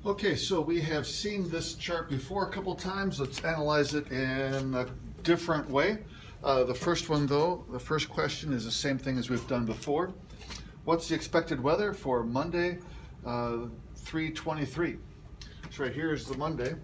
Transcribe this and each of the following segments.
Okay, so we have seen this chart before a couple times. Let's analyze it in a different way. The first one, though, the first question is the same thing as we've done before. What's the expected weather for Monday, 3/23? So right here is the Monday.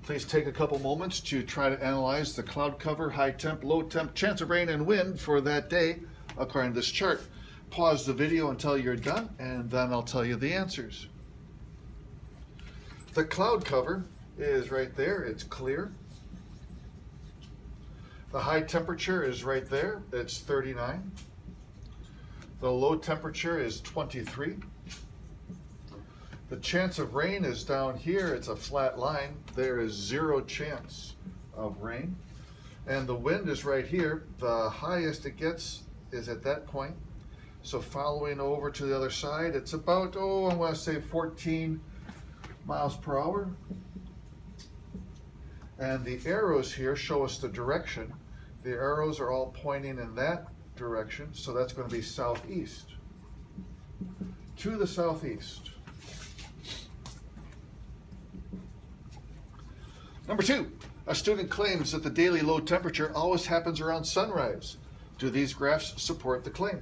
Please take a couple moments to try to analyze the cloud cover, high temp, low temp, chance of rain and wind for that day according to this chart. Pause the video until you're done, and then I'll tell you the answers. The cloud cover is right there. It's clear. The high temperature is right there. It's 39. The low temperature is 23. The chance of rain is down here. It's a flat line. There is 0 chance of rain. And the wind is right here. The highest it gets is at that point. So following over to the other side, it's about, I want to say 14 miles per hour. And the arrows here show us the direction. The arrows are all pointing in that direction, so that's going to be southeast. To the southeast. Number 2, a student claims that the daily low temperature always happens around sunrise. Do these graphs support the claim?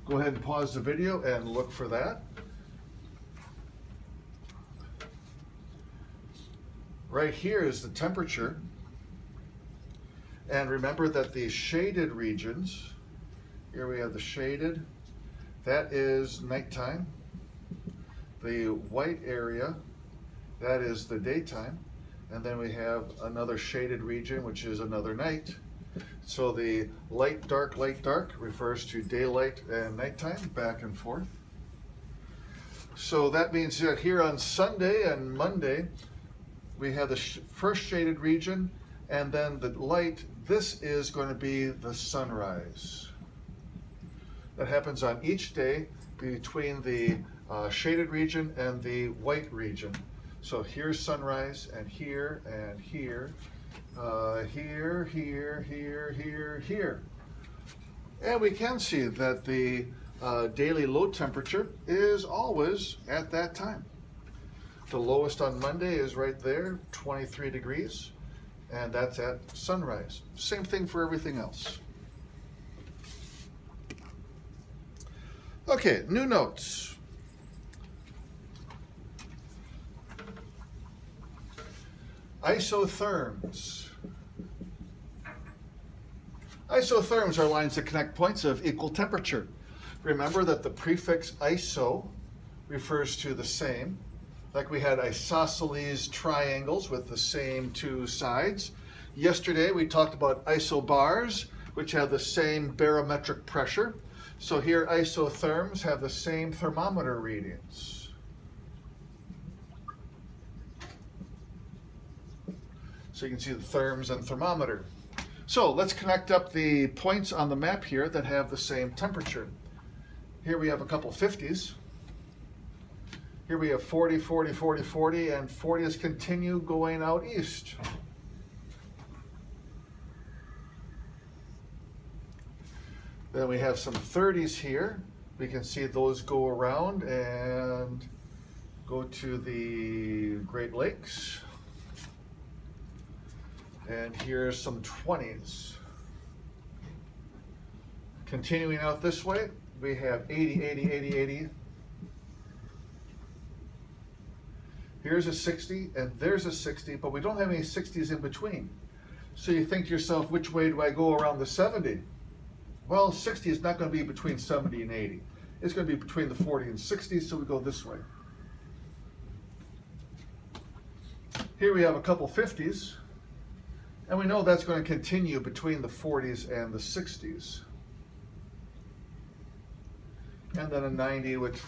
Go ahead and pause the video and look for that. Right here is the temperature. And remember that the shaded regions, here we have the shaded, that is nighttime. The white area, that is the daytime. And then we have another shaded region, which is another night. So the light, dark refers to daylight and nighttime, back and forth. So that means that here on Sunday and Monday, we have the first shaded region, and then the light. This is going to be the sunrise. That happens on each day between the shaded region and the white region. So here's sunrise, and here, and here, here, here, here, here, here. And we can see that the daily low temperature is always at that time. The lowest on Monday is right there, 23 degrees, and that's at sunrise. Same thing for everything else. Okay, new notes. Isotherms. Isotherms are lines that connect points of equal temperature. Remember that the prefix iso refers to the same. Like we had isosceles triangles with the same 2 sides. Yesterday we talked about isobars, which have the same barometric pressure. So here isotherms have the same thermometer readings. So you can see the therms and thermometer. So let's connect up the points on the map here that have the same temperature. Here we have a couple 50s. Here we have 40, 40, 40, 40, and 40s continue going out east. Then we have some 30s here. We can see those go around and go to the Great Lakes. And here's some 20s. Continuing out this way, we have 80, 80, 80, 80. Here's a 60, and there's a 60, but we don't have any 60s in between. So you think to yourself, which way do I go around the 70? Well, 60 is not going to be between 70 and 80. It's going to be between the 40 and 60, so we go this way. Here we have a couple 50s, and we know that's going to continue between the 40s and the 60s. And then a 90, which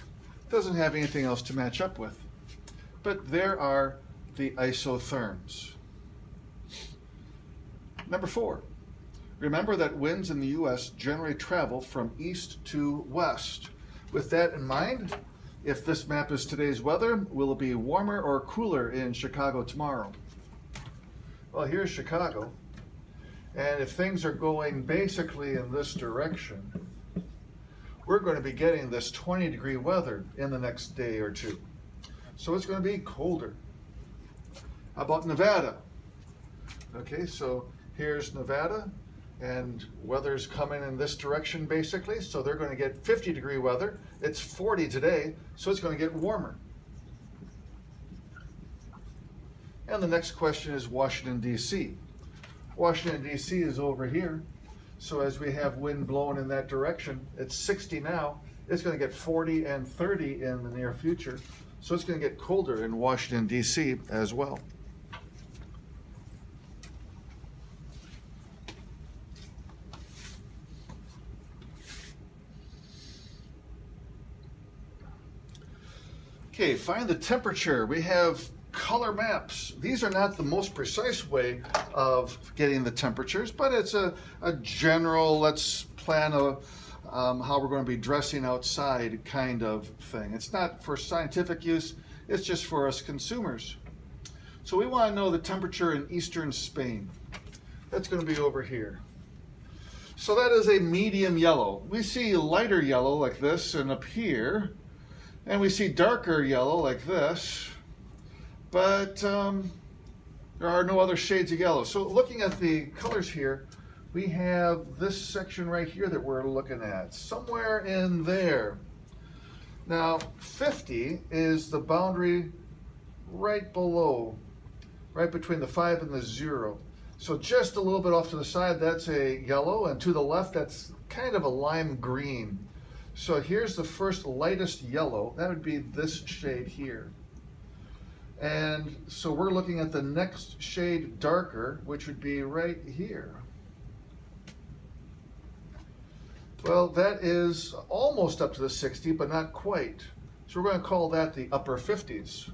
doesn't have anything else to match up with. But there are the isotherms. Number 4, remember that winds in the U.S. generally travel from east to west. With that in mind, if this map is today's weather, will it be warmer or cooler in Chicago tomorrow? Well, here's Chicago. And if things are going basically in this direction, we're going to be getting this 20-degree weather in the next day or two. So it's going to be colder. How about Nevada? Okay, so here's Nevada, and weather's coming in this direction basically, so they're going to get 50-degree weather. It's 40 today, so it's going to get warmer. And the next question is Washington, D.C. Washington, D.C. is over here. So as we have wind blowing in that direction, it's 60 now. It's going to get 40 and 30 in the near future. So it's going to get colder in Washington, D.C. as well. Okay, find the temperature. We have color maps. These are not the most precise way of getting the temperatures, but it's a general, let's plan how we're going to be dressing outside kind of thing. It's not for scientific use, it's just for us consumers. So we want to know the temperature in eastern Spain. That's going to be over here. So that is a medium yellow. We see lighter yellow like this and up here, and we see darker yellow like this. But there are no other shades of yellow. So looking at the colors here, we have this section right here that we're looking at, somewhere in there. Now, 50 is the boundary right below, right between the 5 and the 0. So just a little bit off to the side, that's a yellow, and to the left, that's kind of a lime green. So here's the first lightest yellow. That would be this shade here. And so we're looking at the next shade darker, which would be right here. Well, that is almost up to the 60, but not quite. So we're going to call that the upper 50s.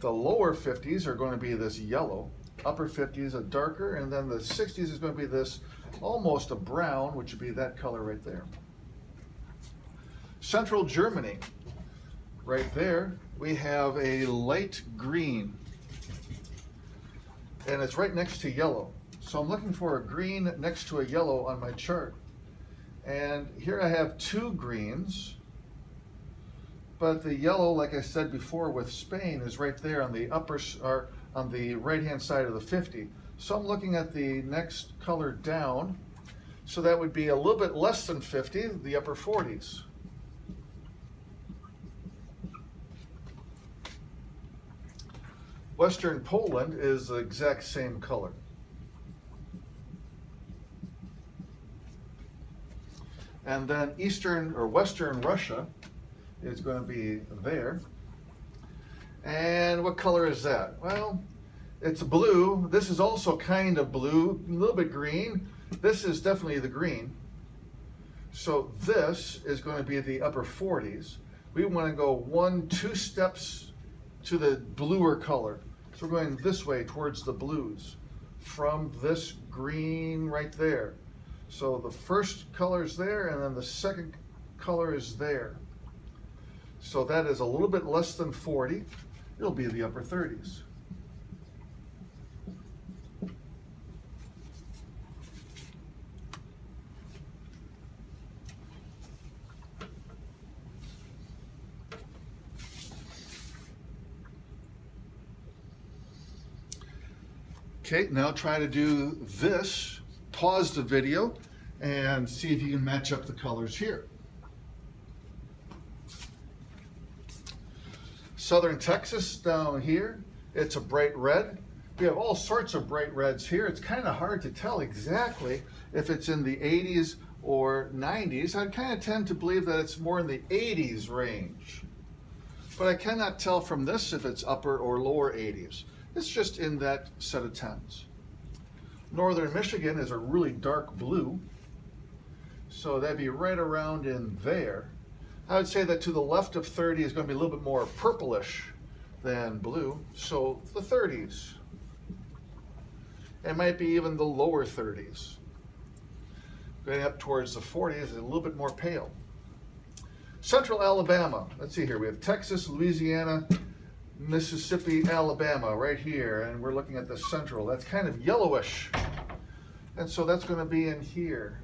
The lower 50s are going to be this yellow. Upper 50s are darker, and then the 60s is going to be this almost a brown, which would be that color right there. Central Germany. Right there, we have a light green, and it's right next to yellow. So I'm looking for a green next to a yellow on my chart. And here I have two greens, but the yellow, like I said before with Spain, is right there on the upper, or on the right-hand side of the 50. So I'm looking at the next color down. So that would be a little bit less than 50, the upper 40s. Western Poland is the exact same color. And then Eastern or Western Russia is going to be there. And what color is that? Well, it's blue. This is also kind of blue, a little bit green. This is definitely the green. So this is going to be the upper 40s. We want to go 1-2 steps to the bluer color. So we're going this way towards the blues from this green right there. So the first color is there, and then the second color is there. So that is a little bit less than 40. It'll be the upper 30s. Okay, now try to do this. Pause the video and see if you can match up the colors here. Southern Texas down here, it's a bright red. We have all sorts of bright reds here. It's kind of hard to tell exactly if it's in the 80s or 90s. I kind of tend to believe that it's more in the 80s range. But I cannot tell from this if it's upper or lower 80s. It's just in that set of 10s. Northern Michigan is a really dark blue. So that'd be right around in there. I would say that to the left of 30 is going to be a little bit more purplish than blue. So the 30s. It might be even the lower 30s. Going up towards the 40s is a little bit more pale. Central Alabama. Let's see here. We have Texas, Louisiana, Mississippi, Alabama, right here, and we're looking at the central. That's kind of yellowish, and so that's going to be in here.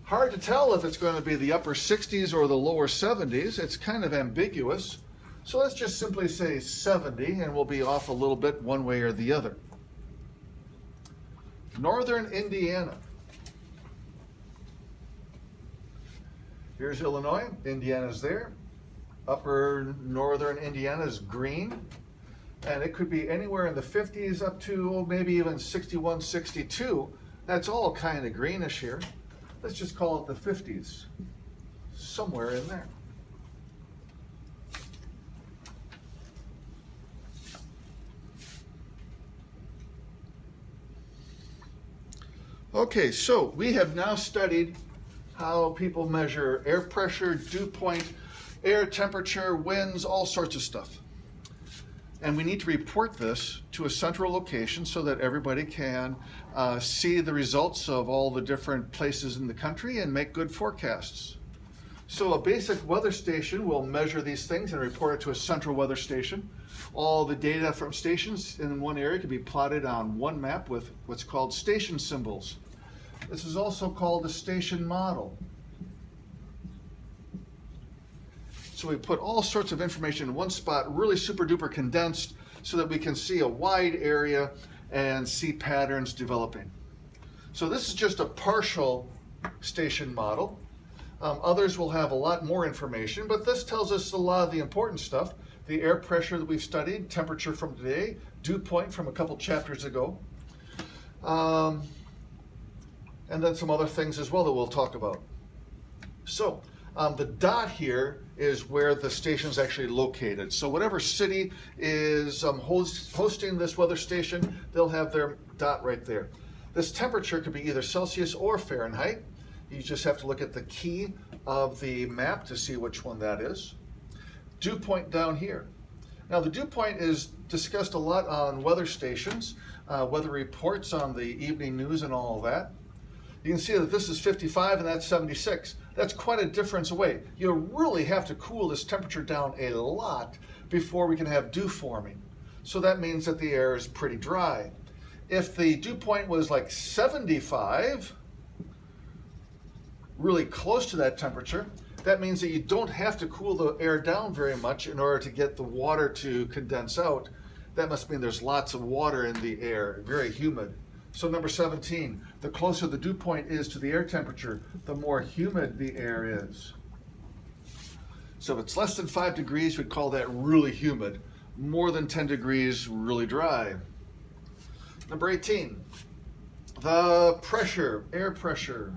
Hard to tell if it's going to be the upper 60s or the lower 70s. It's kind of ambiguous. So let's just simply say 70, and we'll be off a little bit one way or the other. Northern Indiana. Here's Illinois. Indiana's there. Upper northern Indiana is green. And it could be anywhere in the 50s up to maybe even 61, 62. That's all kind of greenish here. Let's just call it the 50s, somewhere in there. Okay, so we have now studied how people measure air pressure, dew point, air temperature, winds, all sorts of stuff. And we need to report this to a central location so that everybody can see the results of all the different places in the country and make good forecasts. So a basic weather station will measure these things and report it to a central weather station. All the data from stations in one area can be plotted on one map with what's called station symbols. This is also called a station model. So we put all sorts of information in one spot, really super duper condensed, so that we can see a wide area and see patterns developing. So this is just a partial station model. Others will have a lot more information, but this tells us a lot of the important stuff. The air pressure that we've studied, temperature from today, dew point from a couple chapters ago, and then some other things as well that we'll talk about. So the dot here is where the station is actually located. So whatever city is hosting this weather station, they'll have their dot right there. This temperature could be either Celsius or Fahrenheit. You just have to look at the key of the map to see which one that is. Dew point down here. Now the dew point is discussed a lot on weather stations, weather reports on the evening news and all of that. You can see that this is 55 and that's 76. That's quite a difference away. You really have to cool this temperature down a lot before we can have dew forming. So that means that the air is pretty dry. If the dew point was like 75, really close to that temperature, that means that you don't have to cool the air down very much in order to get the water to condense out. That must mean there's lots of water in the air, very humid. So number 17, the closer the dew point is to the air temperature, the more humid the air is. So if it's less than 5 degrees, we'd call that really humid. More than 10 degrees, really dry. Number 18, the pressure, air pressure,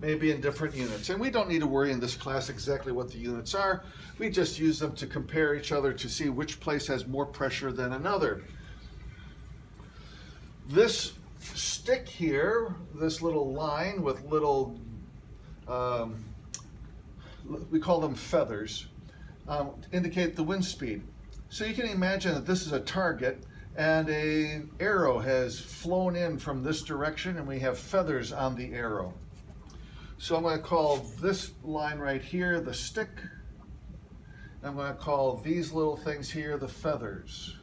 may be in different units. And we don't need to worry in this class exactly what the units are. We just use them to compare each other to see which place has more pressure than another. This stick here, this little line with little, we call them feathers, indicate the wind speed. So you can imagine that this is a target and an arrow has flown in from this direction and we have feathers on the arrow. So I'm going to call this line right here the stick. I'm going to call these little things here the feathers.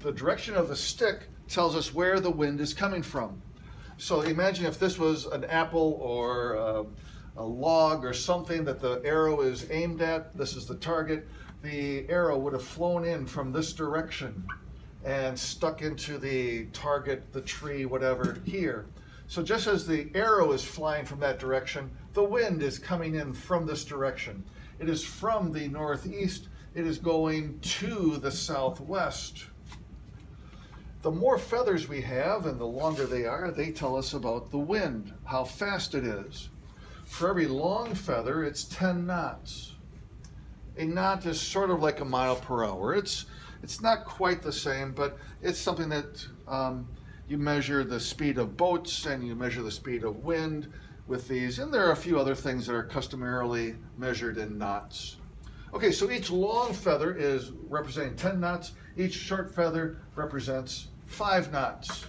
The direction of the stick tells us where the wind is coming from. So imagine if this was an apple or a log or something that the arrow is aimed at. This is the target. The arrow would have flown in from this direction and stuck into the target, the tree, whatever, here. So just as the arrow is flying from that direction, the wind is coming in from this direction. It is from the northeast. It is going to the southwest. The more feathers we have and the longer they are, they tell us about the wind, how fast it is. For every long feather, it's 10 knots. A knot is sort of like a mile per hour. It's not quite the same, but it's something that you measure the speed of boats and you measure the speed of wind with these, and there are a few other things that are customarily measured in knots. Okay, so each long feather is representing 10 knots. Each short feather represents 5 knots.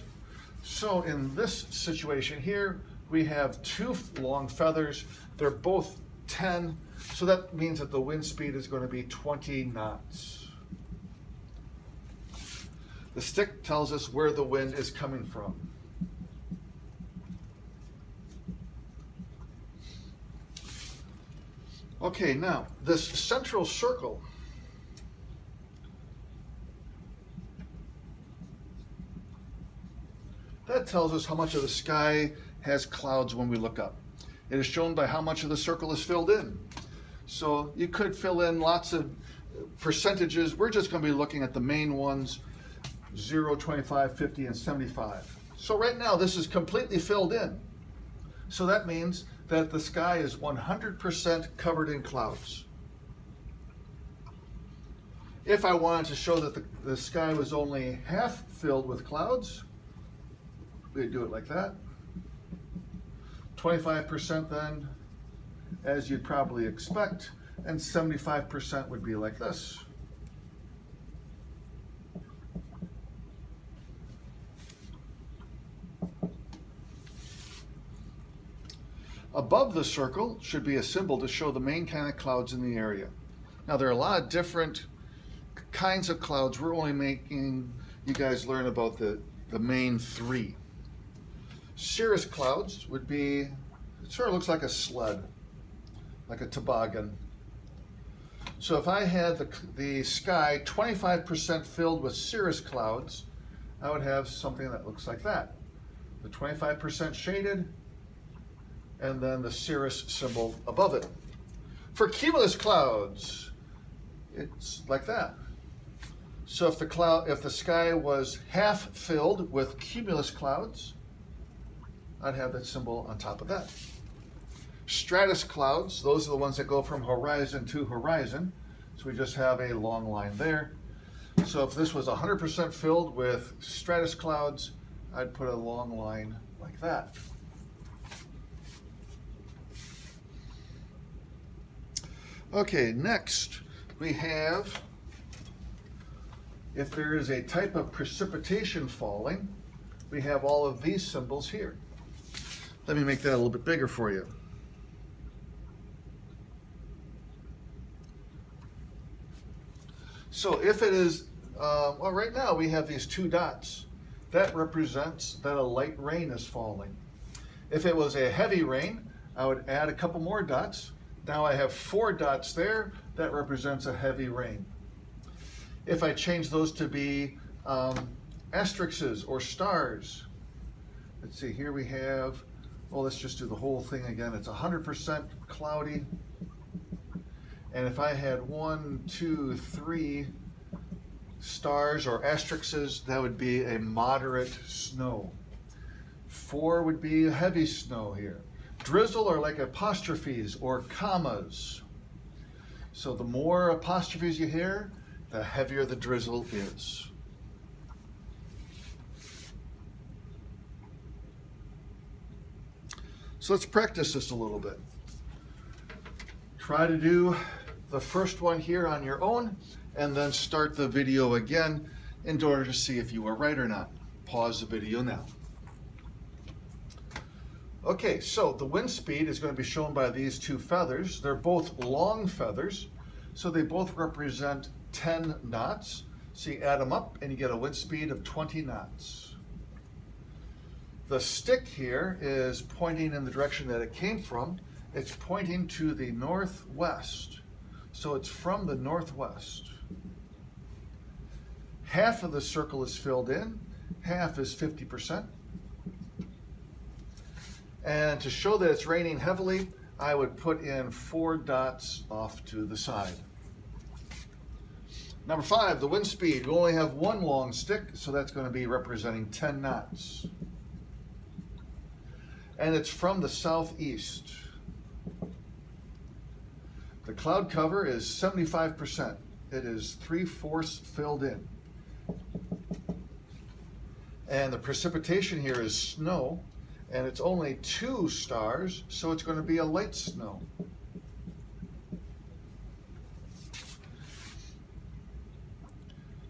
So in this situation here, we have 2 long feathers. They're both 10. So that means that the wind speed is going to be 20 knots. The stick tells us where the wind is coming from. Okay, now this central circle, that tells us how much of the sky has clouds when we look up. It is shown by how much of the circle is filled in. So you could fill in lots of percentages. We're just going to be looking at the main ones, 0, 25, 50, and 75. So right now this is completely filled in. So that means that the sky is 100% covered in clouds. If I wanted to show that the sky was only half filled with clouds, we'd do it like that. 25% then, as you'd probably expect, and 75% would be like this. Above the circle should be a symbol to show the main kind of clouds in the area. Now there are a lot of different kinds of clouds. We're only making you guys learn about the main three. Cirrus clouds would be, it sort of looks like a sled, like a toboggan. So if I had the sky 25% filled with cirrus clouds, I would have something that looks like that. The 25% shaded, and then the cirrus symbol above it. For cumulus clouds, it's like that. So if the sky was half filled with cumulus clouds, I'd have that symbol on top of that. Stratus clouds, those are the ones that go from horizon to horizon. So we just have a long line there. So if this was 100% filled with stratus clouds, I'd put a long line like that. Okay, next we have, if there is a type of precipitation falling, we have all of these symbols here. Let me make that a little bit bigger for you. So if it is, well, right now we have these two dots. That represents that a light rain is falling. If it was a heavy rain, I would add a couple more dots. Now I have 4 dots there. That represents a heavy rain. If I change those to be asterisks or stars, let's see, here we have, well, let's just do the whole thing again. It's 100% cloudy. And if I had 1, 2, 3 stars or asterisks, that would be a moderate snow. 4 would be a heavy snow here. Drizzle are like apostrophes or commas. So the more apostrophes you hear, the heavier the drizzle is. So let's practice this a little bit. Try to do the first one here on your own, and then start the video again in order to see if you were right or not. Pause the video now. Okay, so the wind speed is going to be shown by these 2 feathers. They're both long feathers, so they both represent 10 knots. So you add them up and you get a wind speed of 20 knots. The stick here is pointing in the direction that it came from. It's pointing to the northwest. So it's from the northwest. Half of the circle is filled in, half is 50%. And to show that it's raining heavily, I would put in 4 dots off to the side. Number 5, the wind speed. We only have 1 long stick, so that's going to be representing 10 knots. And it's from the southeast. The cloud cover is 75%. It is 3/4 filled in. And the precipitation here is snow, and it's only 2 stars, so it's going to be a light snow.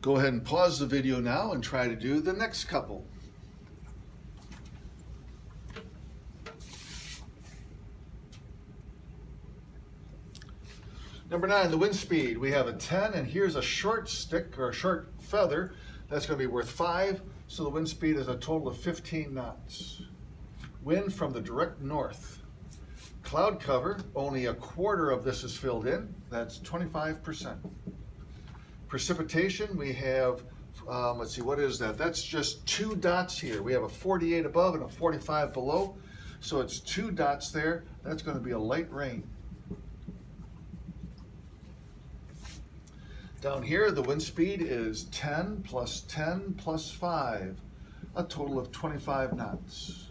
Go ahead and pause the video now and try to do the next couple. Number 9, the wind speed. We have a 10, and here's a short stick or a short feather. That's going to be worth 5, so the wind speed is a total of 15 knots. Wind from the direct north. Cloud cover, only a quarter of this is filled in. That's 25%. Precipitation, we have, let's see, what is that? That's just 2 dots here. We have a 48 above and a 45 below. So it's 2 dots there. That's going to be a light rain. Down here, the wind speed is 10 plus 10 plus 5, a total of 25 knots.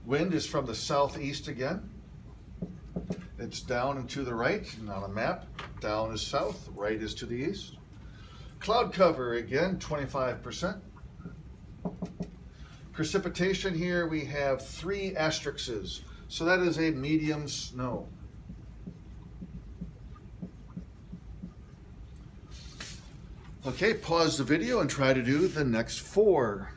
Wind is from the southeast again. It's down and to the right, and on a map, down is south, right is to the east. Cloud cover again, 25%. Precipitation here, we have 3 asterisks, so that is a medium snow. Okay, pause the video and try to do the next 4.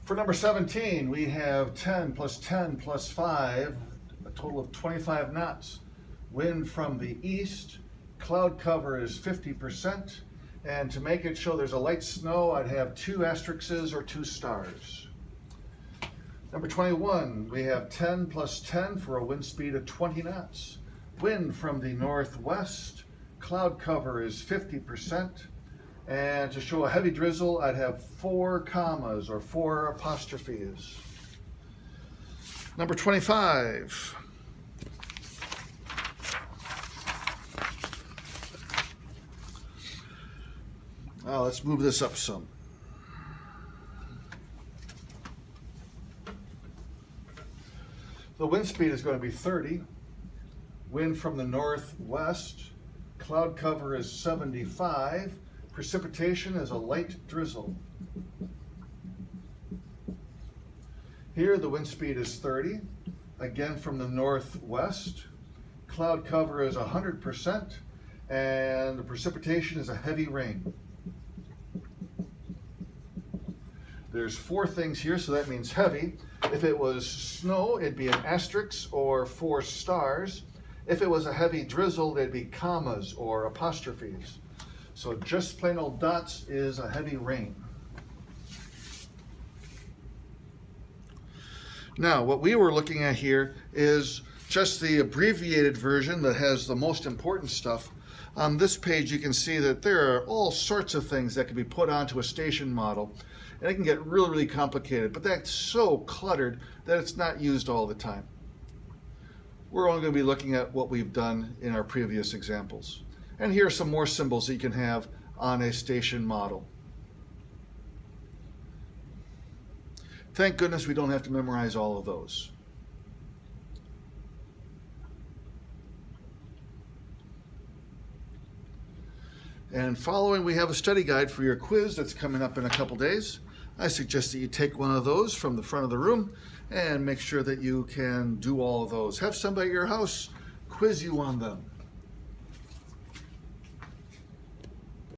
For number 17, we have 10 plus 10 plus 5, a total of 25 knots. Wind from the east, cloud cover is 50%, and to make it show there's a light snow, I'd have 2 asterisks or 2 stars. Number 21, we have 10 plus 10 for a wind speed of 20 knots. Wind from the northwest, cloud cover is 50%, and to show a heavy drizzle, I'd have 4 commas or 4 apostrophes. Number 25. Let's move this up some. The wind speed is going to be 30. Wind from the northwest. Cloud cover is 75. Precipitation is a light drizzle. Here the wind speed is 30. Again from the northwest. Cloud cover is 100%. And the precipitation is a heavy rain. There's 4 things here, so that means heavy. If it was snow, it'd be an asterisk or 4 stars. If it was a heavy drizzle, they'd be commas or apostrophes. So just plain old dots is a heavy rain. Now, what we were looking at here is just the abbreviated version that has the most important stuff. On this page, you can see that there are all sorts of things that can be put onto a station model. And it can get really, really complicated, but that's so cluttered that it's not used all the time. We're only going to be looking at what we've done in our previous examples. And here are some more symbols that you can have on a station model. Thank goodness we don't have to memorize all of those. And following, we have a study guide for your quiz that's coming up in a couple days. I suggest that you take one of those from the front of the room and make sure that you can do all of those. Have somebody at your house quiz you on them.